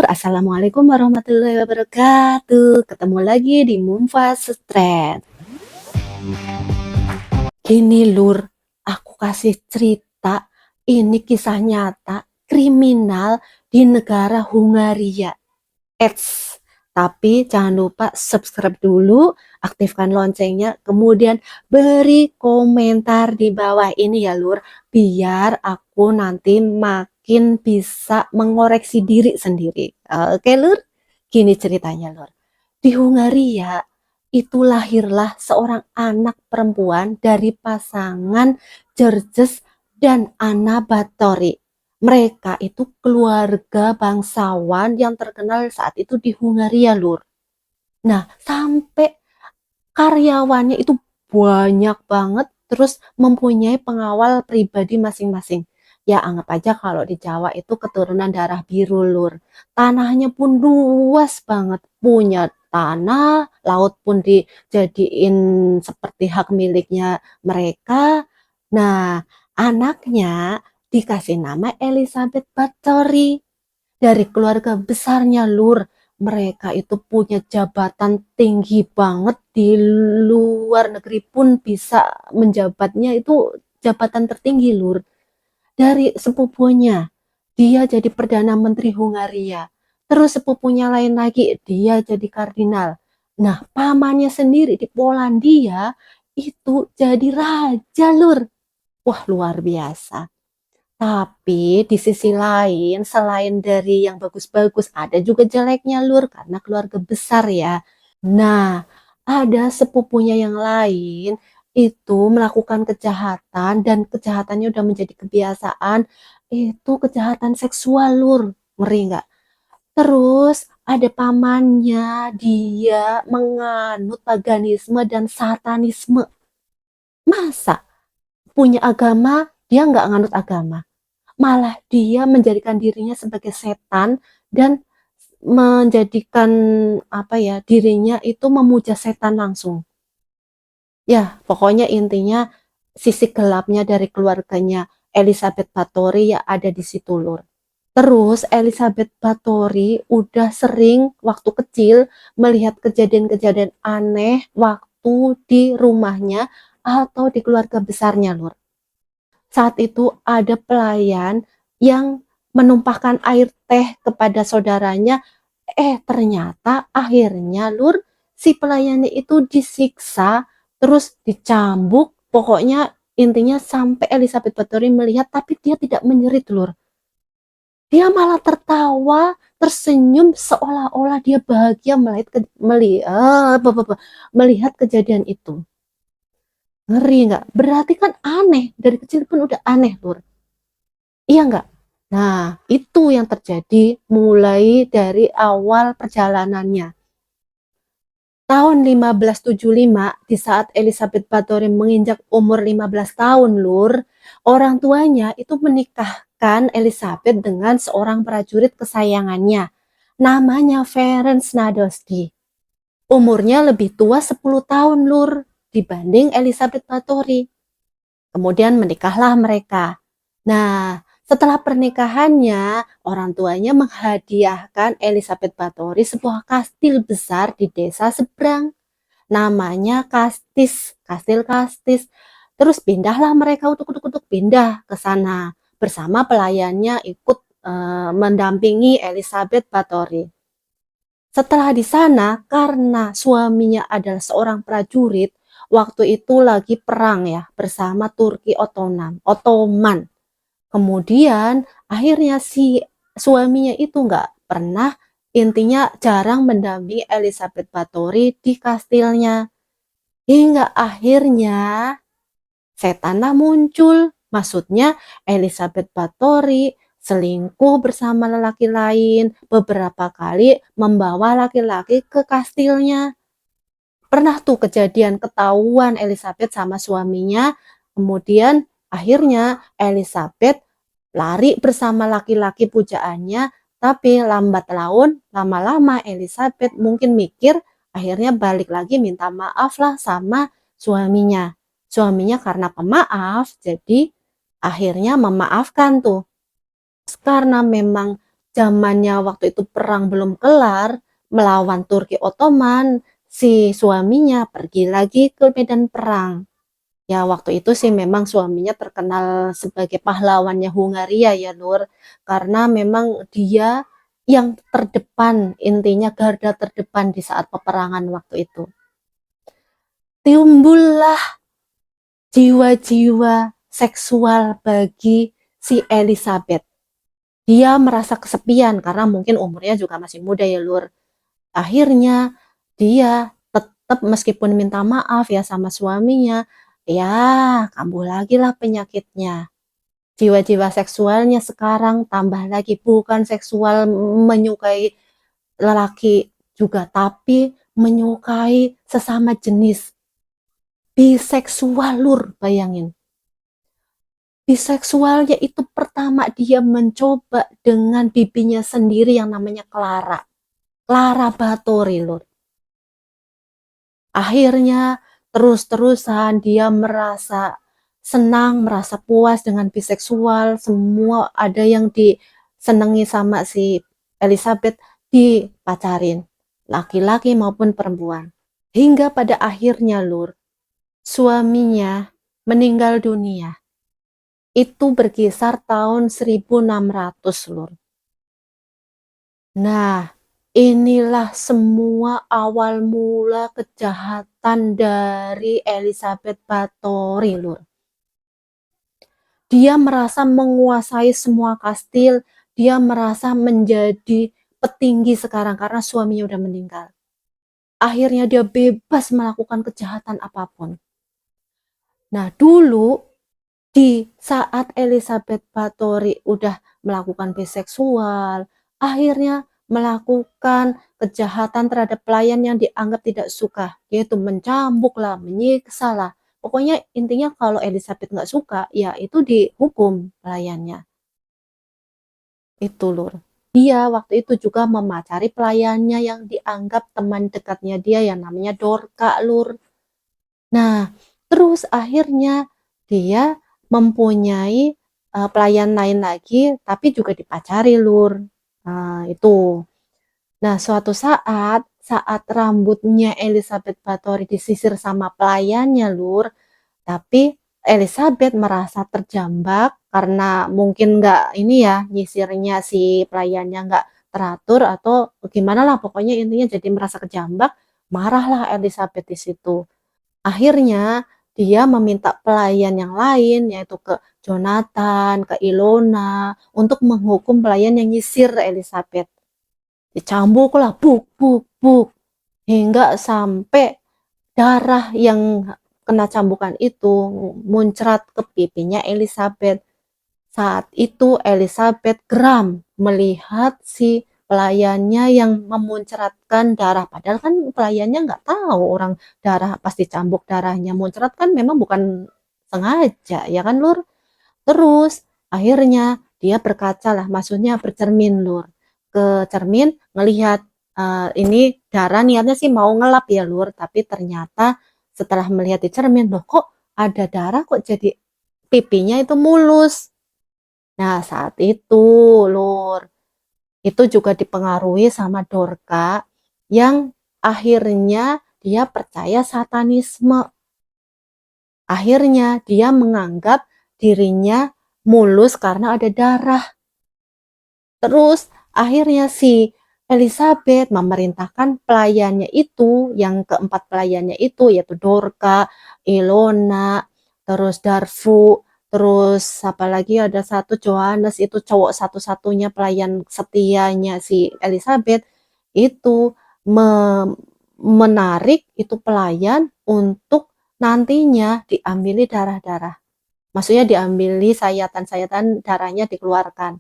Lur, Assalamualaikum warahmatullahi wabarakatuh. Ketemu lagi di Mumfaz Strength. Gini Lur, aku kasih cerita, ini kisah nyata kriminal di negara Hungaria. Eits, tapi jangan lupa subscribe dulu, aktifkan loncengnya, kemudian beri komentar di bawah ini ya Lur, biar aku nanti makin bisa mengoreksi diri sendiri. Oke Lur, gini ceritanya Lur. Di Hungaria itu lahirlah seorang anak perempuan dari pasangan Georges dan Anna Báthory. Mereka itu keluarga bangsawan yang terkenal saat itu di Hungaria, Lur. Nah, sampai karyawannya itu banyak banget, terus mempunyai pengawal pribadi masing-masing. Ya, anggap aja kalau di Jawa itu keturunan darah biru, Lur. Tanahnya pun luas banget, punya tanah, laut pun dijadiin seperti hak miliknya mereka. Nah, anaknya dikasih nama Elizabeth Báthory dari keluarga besarnya Lur. Mereka itu punya jabatan tinggi banget di luar negeri pun bisa menjabatnya itu jabatan tertinggi Lur. Dari sepupunya dia jadi Perdana Menteri Hungaria. Terus sepupunya lain lagi dia jadi kardinal. Nah, pamannya sendiri di Polandia itu jadi raja Lur. Wah, luar biasa. Tapi di sisi lain, selain dari yang bagus-bagus, ada juga jeleknya Lur, karena keluarga besar ya. Nah, ada sepupunya yang lain itu melakukan kejahatan dan kejahatannya udah menjadi kebiasaan, itu kejahatan seksual Lur. Ngeri nggak? Terus ada pamannya, dia menganut paganisme dan satanisme. Masa punya agama, dia nggak nganut agama? Malah dia menjadikan dirinya sebagai setan dan menjadikan apa ya dirinya itu memuja setan langsung. Ya, pokoknya intinya sisi gelapnya dari keluarganya Elizabeth Báthory ya ada di situ Lur. Terus Elizabeth Báthory udah sering waktu kecil melihat kejadian-kejadian aneh waktu di rumahnya atau di keluarga besarnya Lur. Saat itu ada pelayan yang menumpahkan air teh kepada saudaranya, ternyata akhirnya Lur, si pelayannya itu disiksa, terus dicambuk, pokoknya intinya sampai Elizabeth Báthory melihat tapi dia tidak menjerit Lur. Dia malah tertawa, tersenyum seolah-olah dia bahagia melihat kejadian itu. Ngeri nggak? Berarti kan aneh, dari kecil pun udah aneh Lur. Iya nggak? Nah, itu yang terjadi mulai dari awal perjalanannya. Tahun 1575, di saat Elizabeth Báthory menginjak umur 15 tahun, Lur, orang tuanya itu menikahkan Elizabeth dengan seorang prajurit kesayangannya. Namanya Ferenc Nadolsky. Umurnya lebih tua 10 tahun, Lur, dibanding Elizabeth Báthory. Kemudian menikahlah mereka. Nah, setelah pernikahannya, orang tuanya menghadiahkan Elizabeth Báthory sebuah kastil besar di desa seberang. Namanya Kastis, Kastil Kastis. Terus pindahlah mereka utuk-utuk pindah ke sana. Bersama pelayannya ikut mendampingi Elizabeth Báthory. Setelah di sana, karena suaminya adalah seorang prajurit, waktu itu lagi perang ya bersama Turki Ottoman. Kemudian akhirnya si suaminya itu nggak pernah, intinya jarang mendampingi Elizabeth Báthory di kastilnya. Hingga akhirnya setanlah muncul. Maksudnya Elizabeth Báthory selingkuh bersama lelaki lain, beberapa kali membawa laki-laki ke kastilnya. Pernah tuh kejadian ketahuan Elizabeth sama suaminya, kemudian akhirnya Elizabeth lari bersama laki-laki pujaannya, tapi lambat laun, lama-lama Elizabeth mungkin mikir, akhirnya balik lagi minta maaf lah sama suaminya. Suaminya karena pemaaf, jadi akhirnya memaafkan tuh. Karena memang zamannya waktu itu perang belum kelar, melawan Turki Ottoman, si suaminya pergi lagi ke medan perang. Ya waktu itu sih memang suaminya terkenal sebagai pahlawannya Hungaria ya Nur, karena memang dia yang terdepan, intinya garda terdepan di saat peperangan waktu itu. Timbullah jiwa-jiwa seksual bagi si Elizabeth. Dia merasa kesepian karena mungkin umurnya juga masih muda ya Lur. Akhirnya dia tetap meskipun minta maaf ya sama suaminya, ya kambuh lagi lah penyakitnya. Jiwa-jiwa seksualnya sekarang tambah lagi bukan seksual menyukai lelaki juga, tapi menyukai sesama jenis. Biseksual Lur, bayangin. Biseksualnya itu pertama dia mencoba dengan bibinya sendiri yang namanya Clara. Clara Bathory Lur. Akhirnya terus-terusan dia merasa senang, merasa puas dengan biseksual, semua ada yang disenangi sama si Elizabeth dipacarin, laki-laki maupun perempuan. Hingga pada akhirnya Lur, suaminya meninggal dunia. Itu berkisar tahun 1600 Lur. Nah, inilah semua awal mula kejahatan dari Elizabeth Bathory, Lur. Dia merasa menguasai semua kastil, dia merasa menjadi petinggi sekarang karena suaminya udah meninggal. Akhirnya dia bebas melakukan kejahatan apapun. Nah, dulu di saat Elizabeth Bathory udah melakukan biseksual, akhirnya melakukan kejahatan terhadap pelayan yang dianggap tidak suka, yaitu mencambuk lah, menyiksa lah. Pokoknya intinya kalau Elizabeth nggak suka, ya itu dihukum pelayannya. Itu Lur. Dia waktu itu juga memacari pelayannya yang dianggap teman dekatnya dia yang namanya Dorka Lur. Nah, terus akhirnya dia mempunyai pelayan lain lagi, tapi juga dipacari Lur. Nah, itu. Nah, suatu saat rambutnya Elizabeth Bathory disisir sama pelayannya Lur, tapi Elizabeth merasa terjambak karena mungkin nggak ini ya, nyisirnya si pelayannya nggak teratur atau gimana lah, pokoknya intinya jadi merasa kejambak, marahlah Elizabeth di situ. Akhirnya dia meminta pelayan yang lain yaitu ke Jonathan, ke Ilona untuk menghukum pelayan yang nyisir Elizabeth. Dicambuk lah, buk, buk, buk. Hingga sampai darah yang kena cambukan itu muncrat ke pipinya Elizabeth. Saat itu Elizabeth geram melihat si pelayannya yang memuncratkan darah. Padahal kan pelayannya nggak tahu orang darah pasti cambuk darahnya muncrat kan memang bukan sengaja ya kan Lur. Terus akhirnya dia berkaca lah, maksudnya bercermin Lur. Ke cermin ngelihat ini darah niatnya sih mau ngelap ya Lur, tapi ternyata setelah melihat di cermin loh kok ada darah kok jadi pipinya itu mulus. Nah, saat itu, Lur, itu juga dipengaruhi sama Dorka yang akhirnya dia percaya satanisme. Akhirnya dia menganggap dirinya mulus karena ada darah. Terus akhirnya si Elizabeth memerintahkan pelayannya itu, yang keempat pelayannya itu yaitu Dorka, Ilona, terus Darfu, terus apalagi ada satu Johannes itu cowok satu-satunya pelayan setianya si Elizabeth itu menarik itu pelayan untuk nantinya diambil darah-darah. Maksudnya diambil sayatan-sayatan darahnya dikeluarkan.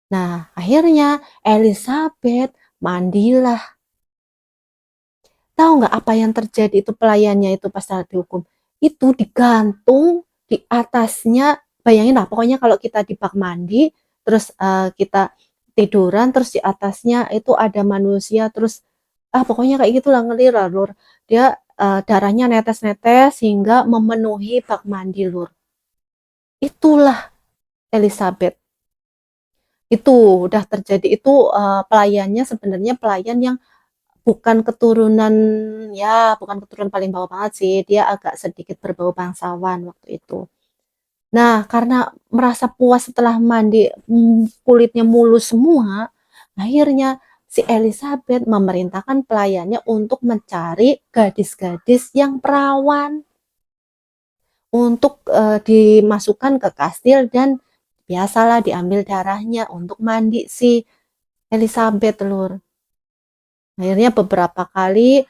Nah, akhirnya Elizabeth mandilah. Tahu nggak apa yang terjadi itu pelayannya itu pas saat dihukum? Itu digantung di atasnya. Bayangin lah, pokoknya kalau kita di bak mandi, terus kita tiduran, terus di atasnya itu ada manusia, terus pokoknya kayak gitulah ngeri lah, Lur. Dia darahnya netes-netes sehingga memenuhi bak mandi, Lur. Itulah Elizabeth. Itu udah terjadi itu, pelayannya sebenarnya pelayan yang bukan keturunan ya bukan keturunan paling bawah banget sih, dia agak sedikit berbau bangsawan waktu itu. Nah, karena merasa puas setelah mandi, kulitnya mulus semua, akhirnya si Elizabeth memerintahkan pelayannya untuk mencari gadis-gadis yang perawan untuk, dimasukkan ke kastil dan biasalah diambil darahnya untuk mandi si Elizabeth, Lur. Akhirnya beberapa kali,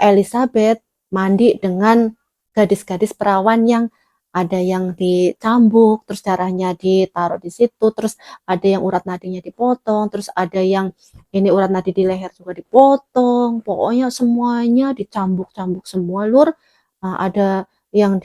Elizabeth mandi dengan gadis-gadis perawan yang ada yang dicambuk, terus darahnya ditaruh di situ, terus ada yang urat nadinya dipotong, terus ada yang ini urat nadi di leher juga dipotong, pokoknya semuanya dicambuk-cambuk semua, Lur. Ada yang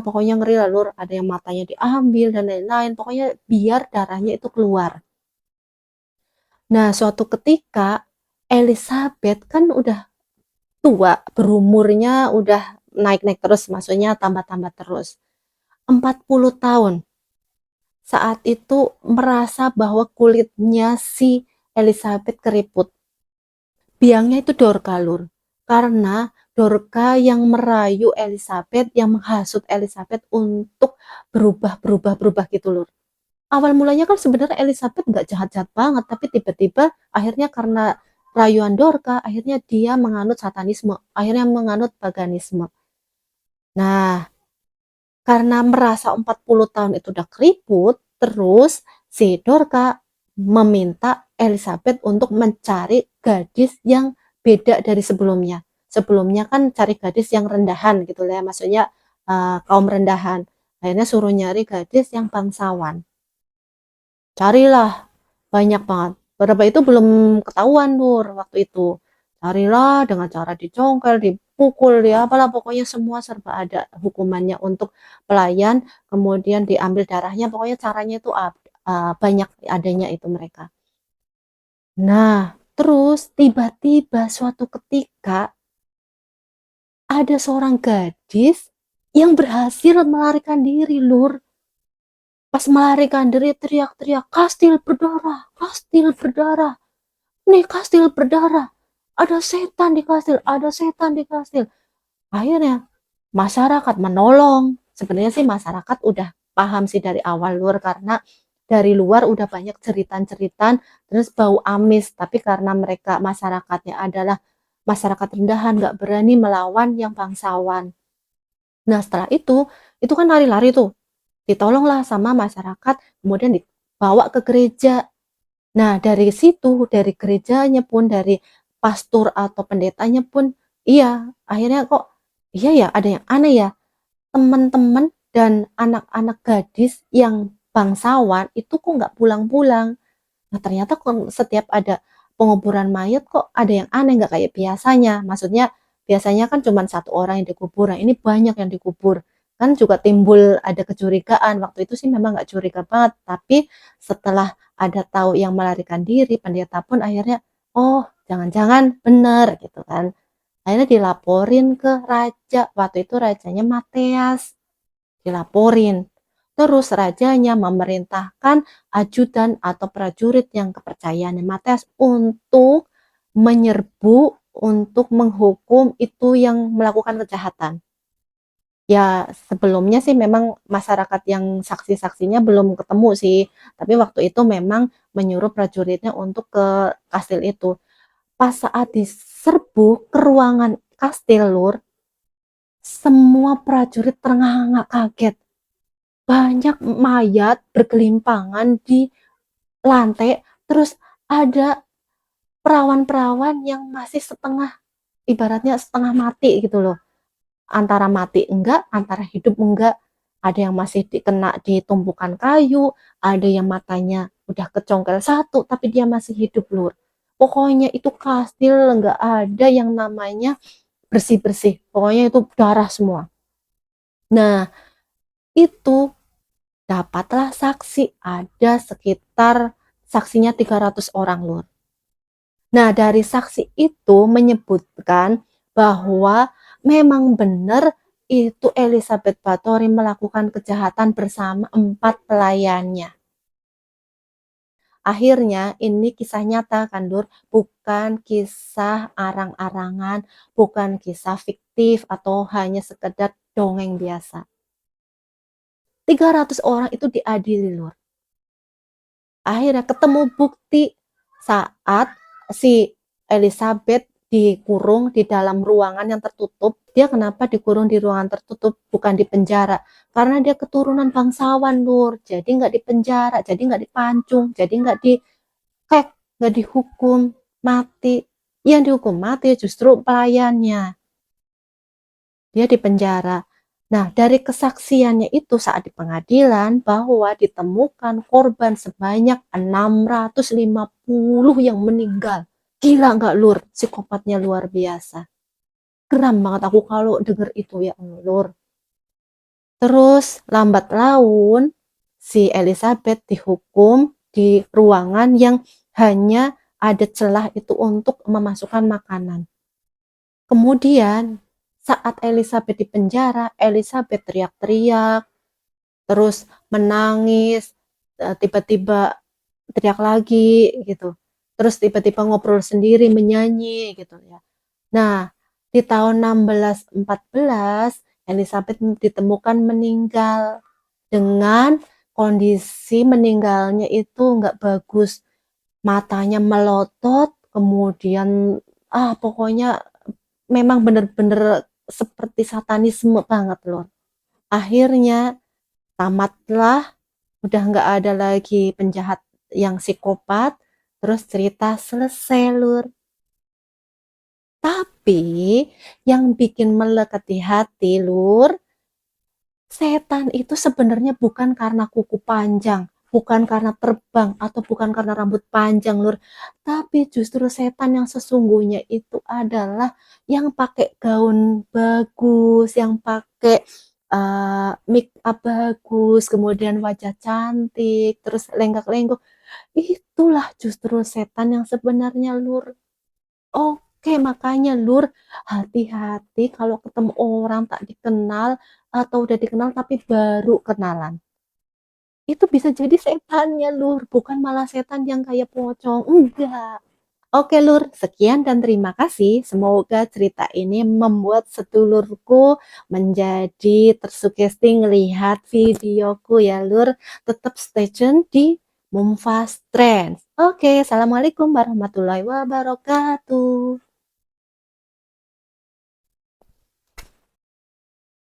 pokoknya ngeri lah, Lur, ada yang matanya diambil dan lain-lain, pokoknya biar darahnya itu keluar. Nah, suatu ketika Elizabeth kan udah tua, berumurnya udah naik-naik terus, maksudnya tambah-tambah terus. 40 tahun. Saat itu merasa bahwa kulitnya si Elizabeth keriput. Biangnya itu Dorka, Lur. Karena Dorka yang merayu Elizabeth, yang menghasut Elizabeth untuk berubah gitu, Lur. Awal mulanya kan sebenarnya Elizabeth nggak jahat-jahat banget, tapi tiba-tiba akhirnya karena rayuan Dorka, akhirnya dia menganut satanisme, akhirnya menganut paganisme. Nah, karena merasa 40 tahun itu udah keriput, terus si Dorka meminta Elizabeth untuk mencari gadis yang beda dari sebelumnya. Sebelumnya kan cari gadis yang rendahan gitu ya, maksudnya kaum rendahan. Akhirnya suruh nyari gadis yang bangsawan. Carilah, banyak banget. Beberapa itu belum ketahuan Nur waktu itu. Carilah dengan cara dicongkel, dipukul, di apalah pokoknya semua serba ada hukumannya untuk pelayan, kemudian diambil darahnya, pokoknya caranya itu banyak adanya itu mereka. Nah, terus tiba-tiba suatu ketika ada seorang gadis yang berhasil melarikan diri, Lur. Pas melarikan diri teriak-teriak, kastil berdarah, kastil berdarah, nih kastil berdarah, ada setan di kastil, ada setan di kastil. Akhirnya masyarakat menolong. Sebenarnya sih masyarakat udah paham sih dari awal, Lur, karena dari luar udah banyak ceritan-ceritan terus bau amis, tapi karena mereka masyarakatnya adalah masyarakat rendahan, nggak berani melawan yang bangsawan. Nah, setelah itu kan lari-lari tuh, ditolonglah sama masyarakat, kemudian dibawa ke gereja. Nah, dari situ, dari gerejanya pun, dari pastor atau pendetanya pun, iya, akhirnya kok, iya ya, ada yang aneh ya, teman-teman dan anak-anak gadis yang bangsawan itu kok nggak pulang-pulang. Nah, ternyata setiap ada penguburan mayat kok ada yang aneh, nggak kayak biasanya. Maksudnya biasanya kan cuma satu orang yang dikubur, nah ini banyak yang dikubur. Kan juga timbul ada kecurigaan. Waktu itu sih memang nggak curiga banget, tapi setelah ada tahu yang melarikan diri, pendeta pun akhirnya, oh jangan-jangan benar gitu kan. Akhirnya dilaporin ke raja. Waktu itu rajanya Mateas, dilaporin. Terus rajanya memerintahkan ajudan atau prajurit yang kepercayaannya Mateas untuk menyerbu, untuk menghukum itu yang melakukan kejahatan. Ya, sebelumnya sih memang masyarakat yang saksi-saksinya belum ketemu sih, tapi waktu itu memang menyuruh prajuritnya untuk ke kastil itu. Pas saat diserbu ke ruangan kastil, Lur, semua prajurit ternganga kaget. Banyak mayat bergelimpangan di lantai, terus ada perawan-perawan yang masih setengah, ibaratnya setengah mati gitu loh. Antara mati enggak, antara hidup enggak. Ada yang masih dikena di tumpukan kayu, ada yang matanya udah kecongkel satu, tapi dia masih hidup, Lur. Pokoknya itu kastil enggak ada yang namanya bersih-bersih. Pokoknya itu darah semua. Nah, itu dapatlah saksi, ada sekitar saksinya 300 orang, Lur. Nah, dari saksi itu menyebutkan bahwa memang benar itu Elizabeth Bathory melakukan kejahatan bersama 4 pelayannya. Akhirnya ini kisah nyata kan Lur, bukan kisah arang-arangan, bukan kisah fiktif atau hanya sekedar dongeng biasa. 300 orang itu diadili Lur. Akhirnya ketemu bukti saat si Elizabeth dikurung di dalam ruangan yang tertutup. Dia kenapa dikurung di ruangan tertutup, bukan di penjara? Karena dia keturunan bangsawan, Lur. Jadi nggak di penjara, jadi nggak dipancung, jadi nggak dikek, nggak dihukum mati. Yang dihukum mati justru pelayannya. Dia di penjara. Nah, dari kesaksiannya itu saat di pengadilan bahwa ditemukan korban sebanyak 650 yang meninggal. Gila nggak Lur? Psikopatnya luar biasa. Geram banget aku kalau denger itu ya Lur. Terus lambat laun si Elizabeth dihukum di ruangan yang hanya ada celah itu untuk memasukkan makanan. Kemudian saat Elizabeth di penjara, Elizabeth teriak-teriak, terus menangis, tiba-tiba teriak lagi gitu. Terus tiba-tiba ngobrol sendiri, menyanyi gitu ya. Nah, di tahun 1614 Elizabeth ditemukan meninggal dengan kondisi meninggalnya itu nggak bagus. Matanya melotot, kemudian pokoknya memang bener-bener seperti satanisme banget loh. Akhirnya tamatlah, udah nggak ada lagi penjahat yang psikopat, terus cerita selesai lur. Tapi yang bikin melekat di hati lur, setan itu sebenarnya bukan karena kuku panjang, bukan karena terbang, atau bukan karena rambut panjang lur, tapi justru setan yang sesungguhnya itu adalah yang pakai gaun bagus, yang pakai make up bagus, kemudian wajah cantik, terus lenggak-lenggok. Itulah justru setan yang sebenarnya lur. Oke, makanya Lur, hati-hati kalau ketemu orang tak dikenal atau udah dikenal tapi baru kenalan. Itu bisa jadi setannya Lur, bukan malah setan yang kayak pocong. Enggak. Oke Lur, sekian dan terima kasih. Semoga cerita ini membuat sedulurku menjadi tersugesti ngelihat videoku ya Lur. Tetap stay tune di Mumfast Trends. Oke, Assalamualaikum warahmatullahi wabarakatuh.